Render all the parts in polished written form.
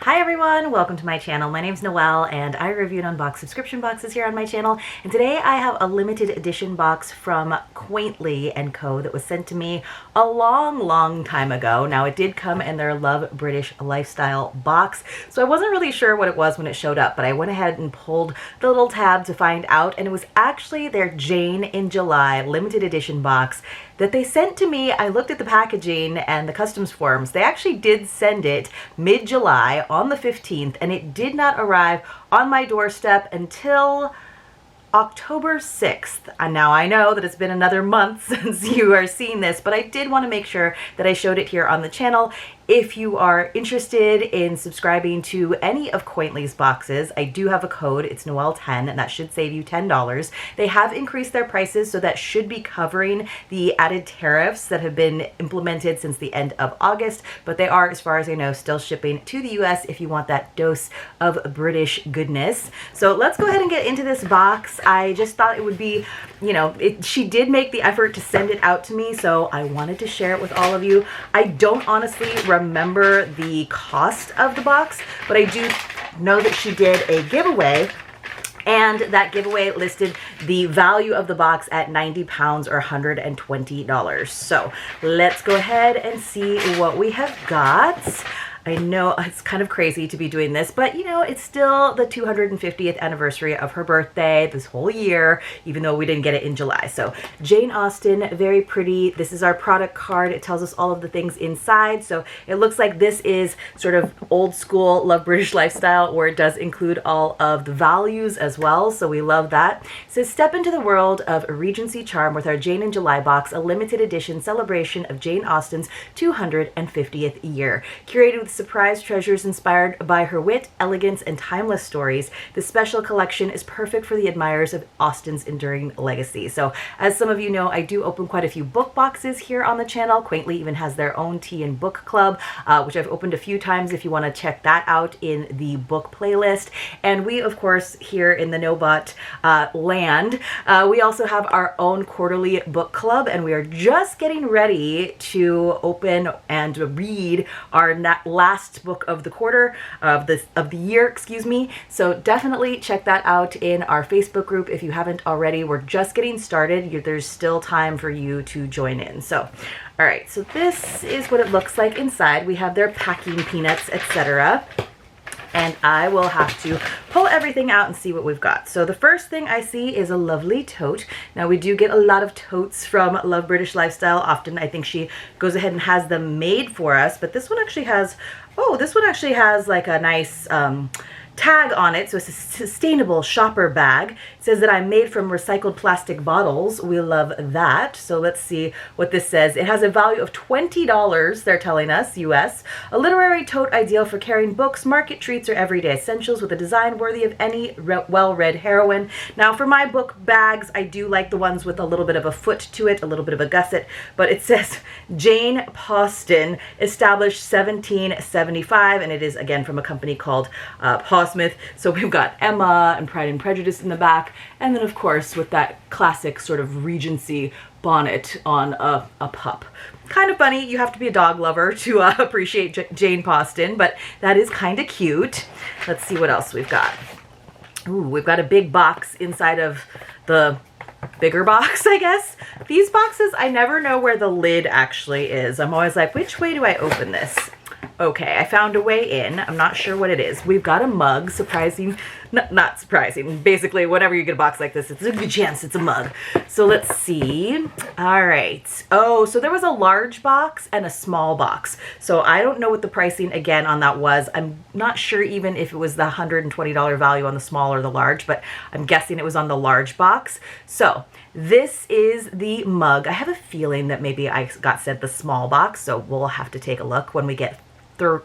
Hi everyone, welcome to my channel. My name's Noel and I review and unbox subscription boxes here on my channel. And today I have a limited edition box from Quaintly Co that was sent to me a long time ago. Now it did come in their Love British Lifestyle box, so I wasn't really sure what it was when it showed up, but I went ahead and pulled the little tab to find out, and it was actually their Jane in July limited edition box that they sent to me. I looked at the packaging and the customs forms. They actually did send it mid-July on the 15th, and it did not arrive on my doorstep until October 6th. And now I know that it's been another month since you are seeing this, but I did want to make sure that I showed it here on the channel. If you are interested in subscribing to any of Quaintly's boxes, I do have a code. It's Noel10, and that should save you $10. They have increased their prices, so that should be covering the added tariffs that have been implemented since the end of August, but they are, as far as I know, still shipping to the US if you want that dose of British goodness. So let's go ahead and get into this box. I just thought it would be, she did make the effort to send it out to me, so I wanted to share it with all of you. I don't honestly remember the cost of the box, but I do know that she did a giveaway, and that giveaway listed the value of the box at £90 or $120. So let's go ahead and see what we have got. I know it's kind of crazy to be doing this, but it's still the 250th anniversary of her birthday this whole year, even though we didn't get it in July. So Jane Austen, very pretty. This is our product card. It tells us all of the things inside. So it looks like this is sort of old school Love British Lifestyle, where it does include all of the values as well. So we love that. It says, step into the world of Regency charm with our Jane in July box, a limited edition celebration of Jane Austen's 250th year. Curated with surprise treasures inspired by her wit, elegance, and timeless stories, this special collection is perfect for the admirers of Austen's enduring legacy. So, as some of you know, I do open quite a few book boxes here on the channel. Quaintly even has their own tea and book club, which I've opened a few times if you want to check that out in the book playlist. And we, of course, here in the Nobot land, we also have our own quarterly book club, and we are just getting ready to open and read our last book of the quarter, of the year, excuse me. So definitely check that out in our Facebook group if you haven't already. We're just getting started. There's still time for you to join in. So, all right, so this is what it looks like inside. We have their packing peanuts, etc. And I will have to pull everything out and see what we've got. So the first thing I see is a lovely tote. Now we do get a lot of totes from Love British Lifestyle. Often I think she goes ahead and has them made for us, but this one actually has, like a nice tag on it. So it's a sustainable shopper bag. It says that I'm made from recycled plastic bottles. We love that. So let's see what this says. It has a value of $20, they're telling us, US. A literary tote ideal for carrying books, market treats, or everyday essentials, with a design worthy of any well-read heroine. Now for my book bags, I do like the ones with a little bit of a foot to it, a little bit of a gusset, but it says Jane Austen, established 1775, and it is again from a company called Smith. So we've got Emma and Pride and Prejudice in the back, and then of course with that classic sort of Regency bonnet on a pup. Kind of funny. You have to be a dog lover to appreciate Jane Austen, but that is kind of cute. Let's see what else we've got. Ooh, we've got a big box inside of the bigger box, I guess. These boxes, I never know where the lid actually is. I'm always like, which way do I open this? Okay, I found a way in. I'm not sure what it is. We've got a mug, surprising, not surprising. Basically, whenever you get a box like this, it's a good chance it's a mug. So let's see. All right. Oh, so there was a large box and a small box. So I don't know what the pricing again on that was. I'm not sure even if it was the $120 value on the small or the large, but I'm guessing it was on the large box. So this is the mug. I have a feeling that maybe I got sent the small box, so we'll have to take a look when we get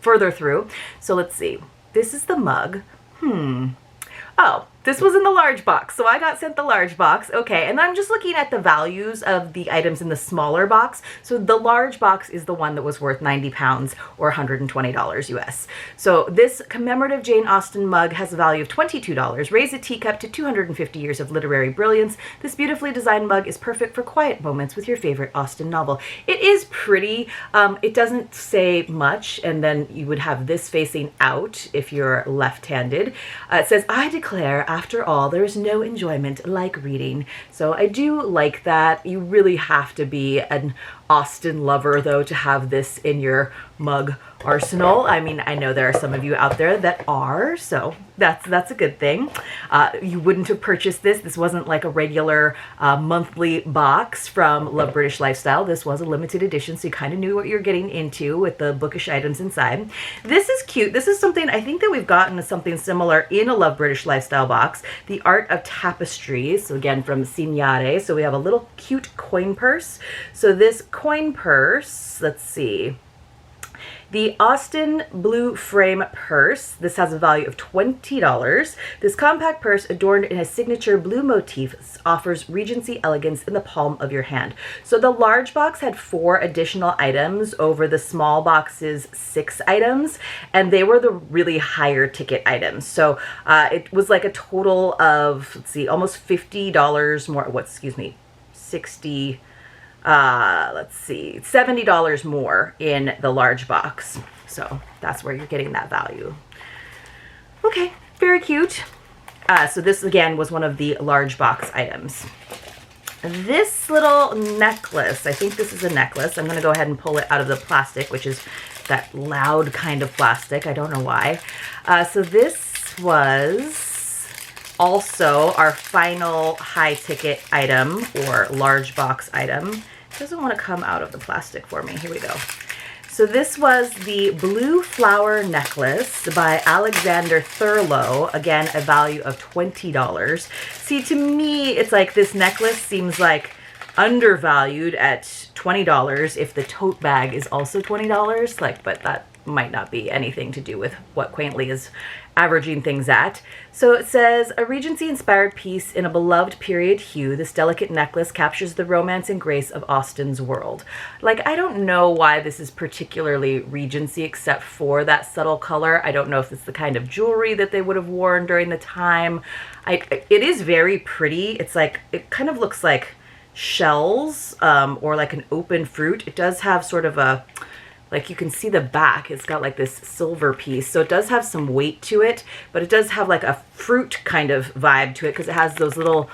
further through. So let's see. This is the mug. Oh, this was in the large box, so I got sent the large box. Okay, and I'm just looking at the values of the items in the smaller box. So the large box is the one that was worth 90 pounds or $120 US. So this commemorative Jane Austen mug has a value of $22. Raise a teacup to 250 years of literary brilliance. This beautifully designed mug is perfect for quiet moments with your favorite Austen novel. It is pretty. It doesn't say much, and then you would have this facing out if you're left-handed. It says, I declare, after all, there is no enjoyment like reading. So I do like that. You really have to be an Austen lover, though, to have this in your mug arsenal. I mean, I know there are some of you out there that are, so that's a good thing. You wouldn't have purchased this. This wasn't like a regular monthly box from Love British Lifestyle. This was a limited edition, so you kind of knew what you're getting into with the bookish items inside. This is cute. This is something I think that we've gotten something similar in a Love British Lifestyle box. The Art of Tapestry, so again from Signare. So we have a little cute coin purse. So this coin purse, let's see. The Austen Blue Frame Purse. This has a value of $20. This compact purse, adorned in a signature blue motif, offers Regency elegance in the palm of your hand. So the large box had 4 additional items over the small box's 6 items, and they were the really higher ticket items. So it was like a total of, let's see, almost $50 more. What, excuse me, 60. Let's see, $70 more in the large box. So that's where you're getting that value. Okay, very cute. So this again was one of the large box items. This little necklace, I think this is a necklace. I'm going to go ahead and pull it out of the plastic, which is that loud kind of plastic. I don't know why. So this was also our final high ticket item or large box item. It doesn't want to come out of the plastic for me. Here we go. So this was the Blue Flower Necklace by Alexander Thurlow. Again, a value of $20. See, to me, it's like this necklace seems like undervalued at $20 if the tote bag is also $20. Like, but that might not be anything to do with what Quaintly is averaging things at. So it says, a Regency-inspired piece in a beloved period hue, this delicate necklace captures the romance and grace of Austen's world. Like, I don't know why this is particularly Regency except for that subtle color. I don't know if it's the kind of jewelry that they would have worn during the time. It is very pretty. It's like, it kind of looks like shells or like an open fruit. It does have sort of a, like you can see the back, it's got like this silver piece. So it does have some weight to it, but it does have like a fruit kind of vibe to it because it has those little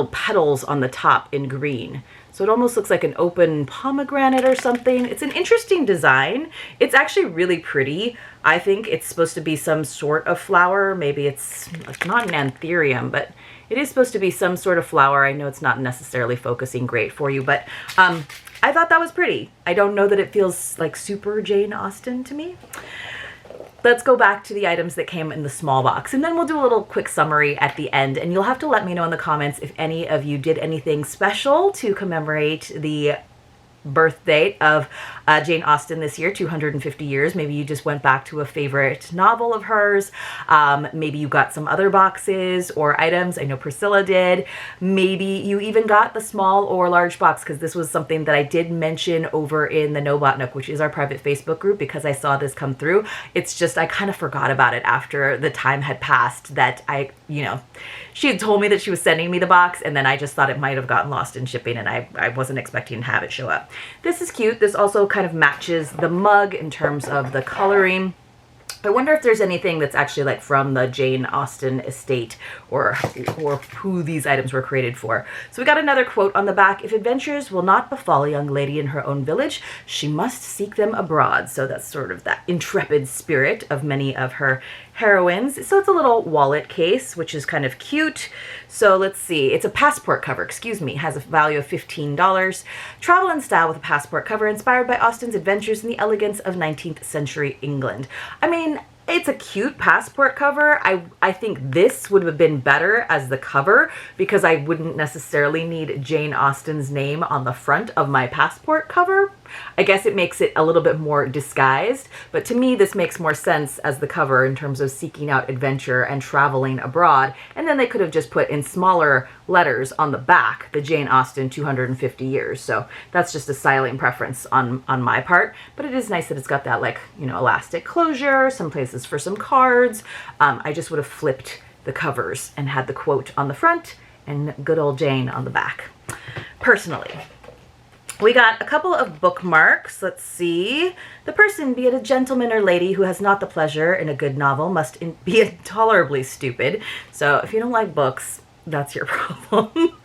petals on the top in green. So it almost looks like an open pomegranate or something. It's an interesting design. It's actually really pretty. I think it's supposed to be some sort of flower. Maybe it's not an anthurium, but it is supposed to be some sort of flower. I know it's not necessarily focusing great for you, but I thought that was pretty. I don't know that it feels like super Jane Austen to me. Let's go back to the items that came in the small box, and then we'll do a little quick summary at the end, and you'll have to let me know in the comments if any of you did anything special to commemorate the birth date of Jane Austen this year, 250 years. Maybe you just went back to a favorite novel of hers. Maybe you got some other boxes or items. I know Priscilla did. Maybe you even got the small or large box, because this was something that I did mention over in the No Nook, which is our private Facebook group, because I saw this come through. It's just I kind of forgot about it after the time had passed that she had told me that she was sending me the box, and then I just thought it might have gotten lost in shipping, and I wasn't expecting to have it show up. This is cute. This also kind of matches the mug in terms of the coloring. I wonder if there's anything that's actually like from the Jane Austen estate or who these items were created for. So we got another quote on the back. If adventures will not befall a young lady in her own village, she must seek them abroad. So that's sort of that intrepid spirit of many of her heroines. So it's a little wallet case, which is kind of cute. So let's see. It's a passport cover, excuse me, has a value of $15. Travel in style with a passport cover inspired by Austen's adventures in the elegance of 19th century England. I mean, it's a cute passport cover. I think this would have been better as the cover because I wouldn't necessarily need Jane Austen's name on the front of my passport cover. I guess it makes it a little bit more disguised, but to me this makes more sense as the cover in terms of seeking out adventure and traveling abroad. And then they could have just put in smaller letters on the back, the Jane Austen 250 years. So that's just a styling preference on my part, but it is nice that it's got that, like, you know, elastic closure, some places for some cards. I just would have flipped the covers and had the quote on the front and good old Jane on the back, personally. We got a couple of bookmarks. Let's see. The person, be it a gentleman or lady, who has not the pleasure in a good novel must be intolerably stupid. So if you don't like books, that's your problem.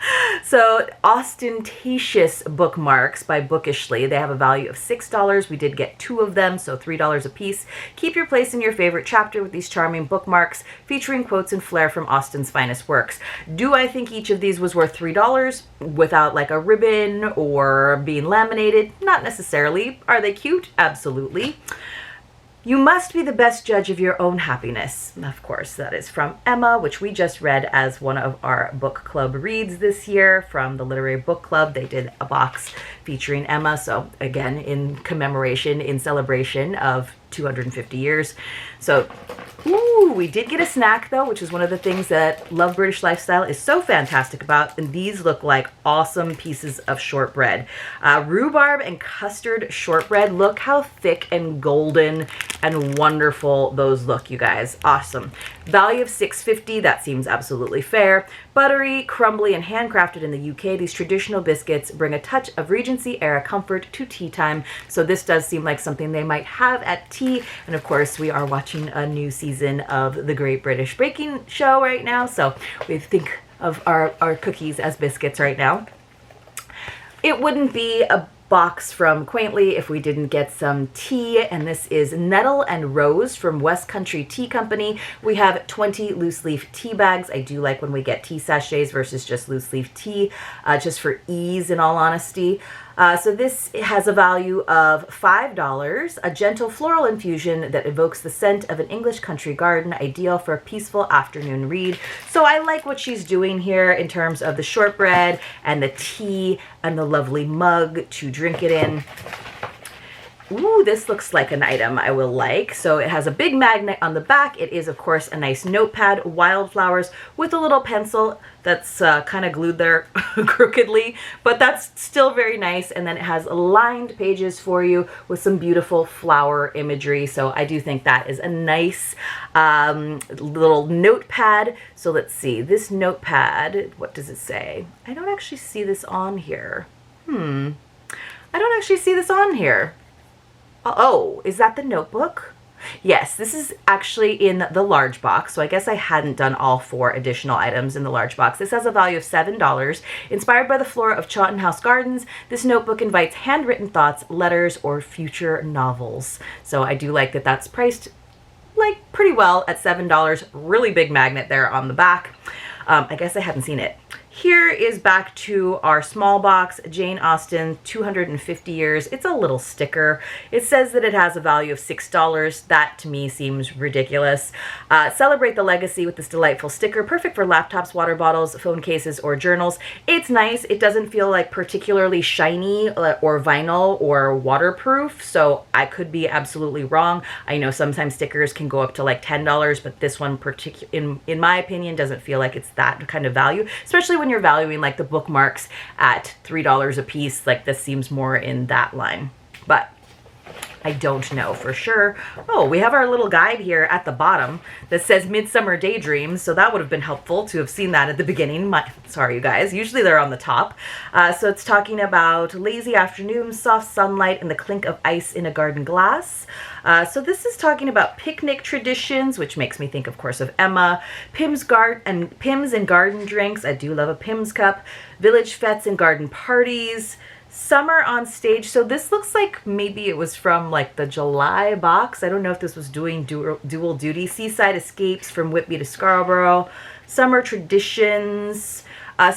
So ostentatious bookmarks by Bookishly. They have a value of $6. We did get 2 of them, so $3 a piece. Keep your place in your favorite chapter with these charming bookmarks featuring quotes and flair from Austen's finest works. Do I think each of these was worth $3 without like a ribbon or being laminated? Not necessarily. Are they cute? Absolutely. You must be the best judge of your own happiness. Of course, that is from Emma, which we just read as one of our book club reads this year from the Literary Book Club. They did a box featuring Emma. So again, in commemoration, in celebration of 250 years. So, ooh, we did get a snack though, which is one of the things that Love British Lifestyle is so fantastic about. And these look like awesome pieces of shortbread. Rhubarb and custard shortbread. Look how thick and golden and wonderful those look, you guys. Awesome. Value of $6.50. That seems absolutely fair. Buttery, crumbly, and handcrafted in the UK, these traditional biscuits bring a touch of Regency era comfort to tea time. So this does seem like something they might have at tea. And of course, we are watching a new season of the Great British Baking Show right now. So we think of our cookies as biscuits right now. It wouldn't be a box from Quaintly if we didn't get some tea, and this is Nettle and Rose from West Country Tea Company. We have 20 loose leaf tea bags. I do like when we get tea sachets versus just loose leaf tea, just for ease, in all honesty. So this has a value of $5, a gentle floral infusion that evokes the scent of an English country garden, ideal for a peaceful afternoon read. So I like what she's doing here in terms of the shortbread and the tea and the lovely mug to drink it in. Ooh, this looks like an item I will like. So it has a big magnet on the back. It is, of course, a nice notepad, wildflowers, with a little pencil that's kind of glued there crookedly, but that's still very nice. And then it has lined pages for you with some beautiful flower imagery. So I do think that is a nice little notepad. So let's see, this notepad, what does it say? I don't actually see this on here. I don't actually see this on here. Oh, is that the notebook? Yes, this is actually in the large box, so I guess I hadn't done all 4 additional items in the large box. This has a value of $7. Inspired by the flora of Chawton House Gardens, this notebook invites handwritten thoughts, letters, or future novels. So I do like that that's priced like pretty well at $7. Really big magnet there on the back. I guess I hadn't seen it. Here is back to our small box, Jane Austen, 250 years. It's a little sticker. It says that it has a value of $6. That to me seems ridiculous. Celebrate the legacy with this delightful sticker, perfect for laptops, water bottles, phone cases, or journals. It's nice. It doesn't feel like particularly shiny or vinyl or waterproof, so I could be absolutely wrong. I know sometimes stickers can go up to like $10, but this one in my opinion doesn't feel like it's that kind of value, especially when you're valuing like the bookmarks at $3 a piece. Like this seems more in that line, but I don't know for sure. Oh, we have our little guide here at the bottom that says Midsummer Daydreams, so that would have been helpful to have seen that at the beginning. Sorry, you guys. Usually they're on the top. So it's talking about lazy afternoons, soft sunlight, and the clink of ice in a garden glass. So this is talking about picnic traditions, which makes me think, of course, of Emma. Pimm's and garden drinks. I do love a Pimm's cup. Village fetes and garden parties. Summer on stage. So this looks like maybe it was from like the July box. I don't know if this was doing dual duty. Seaside escapes from Whitby to Scarborough. Summer traditions.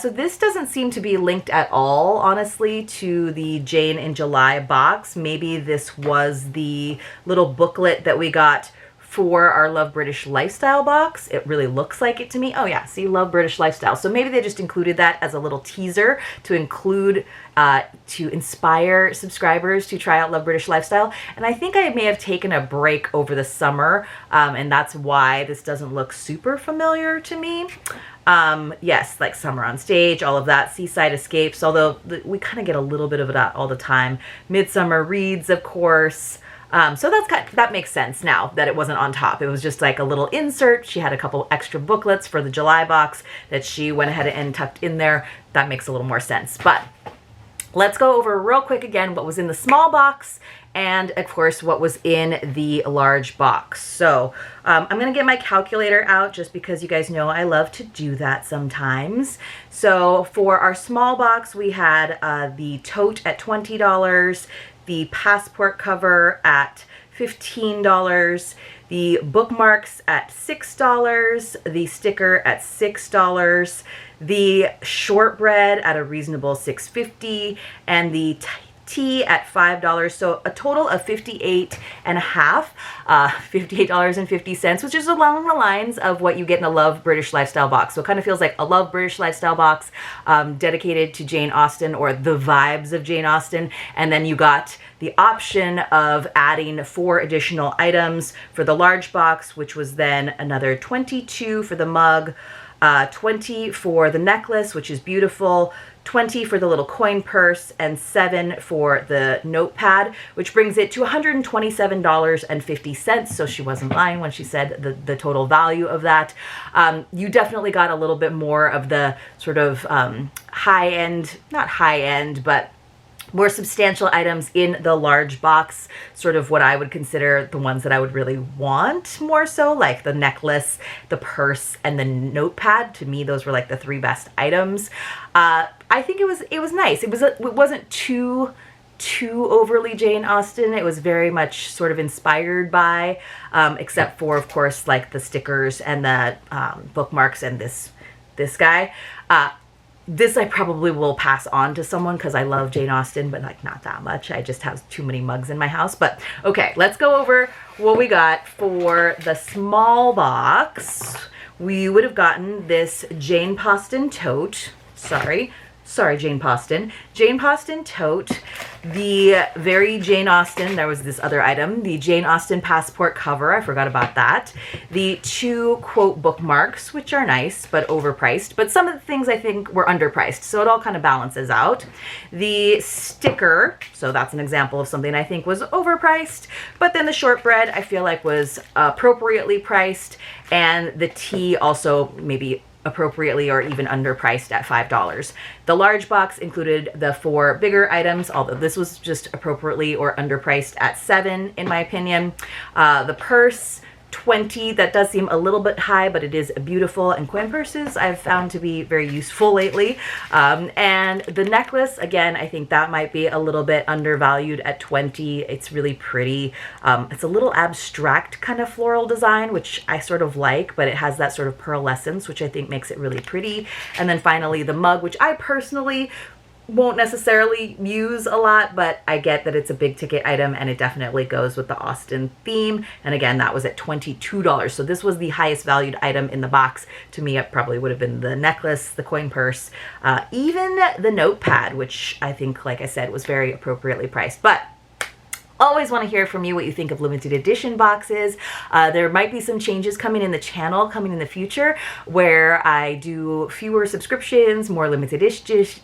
So this doesn't seem to be linked at all, honestly, to the Jane in July box. Maybe this was the little booklet that we got for our Love British Lifestyle box. It really looks like it to me. Oh yeah, see, Love British Lifestyle. So maybe they just included that as a little teaser to include, to inspire subscribers to try out Love British Lifestyle. And I think I may have taken a break over the summer, and that's why this doesn't look super familiar to me. Yes, like Summer on Stage, all of that, Seaside Escapes, although we kind of get a little bit of that all the time. Midsummer Reads, of course. So that makes sense now that it wasn't on top. It was just like a little insert. She had a couple extra booklets for the July box that she went ahead and tucked in there. That makes a little more sense. But let's go over real quick again what was in the small box and, of course, what was in the large box. So I'm going to get my calculator out just because you guys know I love to do that sometimes. So for our small box, we had the tote at $20, the passport cover at $15, the bookmarks at $6, the sticker at $6, the shortbread at a reasonable $6.50, and the tea at $5. So a total of $58.50, $58.50, which is along the lines of what you get in a Love British Lifestyle box. So it kind of feels like a Love British Lifestyle box dedicated to Jane Austen, or the vibes of Jane Austen. And then you got the option of adding 4 additional items for the large box, which was then another $22 for the mug, $20 for the necklace, which is beautiful, $20 for the little coin purse, and $7 for the notepad, which brings it to $127.50. So she wasn't lying when she said the total value of that. You definitely got a little bit more of the sort of high end, not high end, but more substantial items in the large box, sort of what I would consider the ones that I would really want more so, like the necklace, the purse, and the notepad. To me, those were like the 3 best items. I think it was nice. It wasn't too overly Jane Austen. It was very much sort of inspired by, except for, of course, like the stickers and the bookmarks and this guy. This I probably will pass on to someone because I love Jane Austen, but like not that much. I just have too many mugs in my house. But okay, let's go over what we got for the small box. We would have gotten this Jane Austen tote. Sorry, Jane Austen. Jane Austen tote, the very Jane Austen, there was this other item, the Jane Austen passport cover, I forgot about that. The 2 quote bookmarks, which are nice, but overpriced. But some of the things I think were underpriced, so it all kind of balances out. The sticker, so that's an example of something I think was overpriced. But then the shortbread, I feel like was appropriately priced. And the tea also maybe appropriately or even underpriced at $5. The large box included the 4 bigger items, although this was just appropriately or underpriced at $7 in my opinion. The purse, $20, that does seem a little bit high, but it is beautiful, and coin purses I've found to be very useful lately. And the necklace, again, I think that might be a little bit undervalued at $20. It's really pretty. It's a little abstract kind of floral design, which I sort of like, but it has that sort of pearlescence, which I think makes it really pretty. And then finally the mug, which I personally won't necessarily use a lot, but I get that it's a big ticket item and it definitely goes with the Austen theme. And again, that was at $22. So this was the highest valued item in the box. To me, it probably would have been the necklace, the coin purse, even the notepad, which I think, like I said, was very appropriately priced. But always want to hear from you what you think of limited edition boxes. There might be some changes coming in the channel coming in the future where I do fewer subscriptions, more limited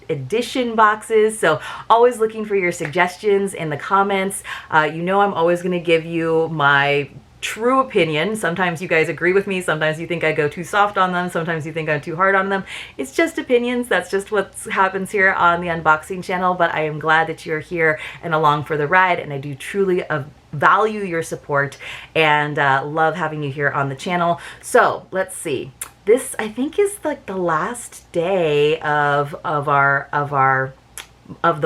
edition boxes. So always looking for your suggestions in the comments. You know I'm always going to give you my true opinion. Sometimes you guys agree with me, sometimes you think I go too soft on them, sometimes you think I'm too hard on them. It's just opinions. That's just what happens here on the unboxing channel, but I am glad that you're here and along for the ride, and I do truly value your support and love having you here on the channel. So let's see. This I think is like the last day of the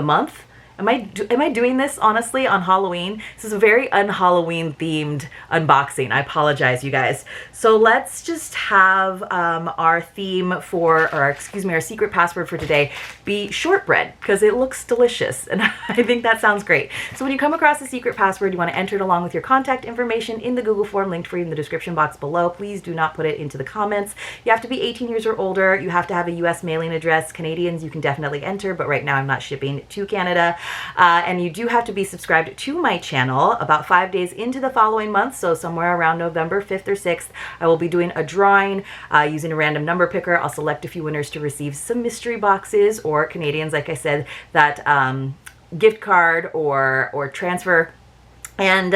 month. Am I doing this honestly on Halloween? This is a very un-Halloween themed unboxing. I apologize, you guys. So let's just have our theme for, or excuse me, our secret password for today be shortbread, because it looks delicious and I think that sounds great. So when you come across a secret password, you want to enter it along with your contact information in the Google form linked for you in the description box below. Please do not put it into the comments. You have to be 18 years or older. You have to have a US mailing address. Canadians, you can definitely enter, but right now I'm not shipping to Canada. And you do have to be subscribed to my channel about 5 days into the following month. So somewhere around November 5th or 6th, I will be doing a drawing using a random number picker. I'll select a few winners to receive some mystery boxes, or Canadians, like I said, that gift card or transfer. And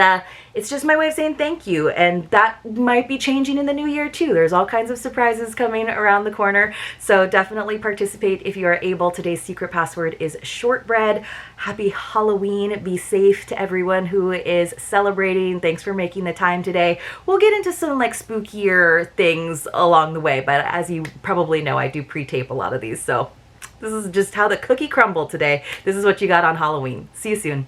it's just my way of saying thank you, and that might be changing in the new year too. There's all kinds of surprises coming around the corner, so definitely participate if you are able. Today's secret password is shortbread. Happy Halloween. Be safe to everyone who is celebrating. Thanks for making the time today. We'll get into some like spookier things along the way, but as you probably know, I do pre-tape a lot of these, so this is just how the cookie crumbled today. This is what you got on Halloween. See you soon.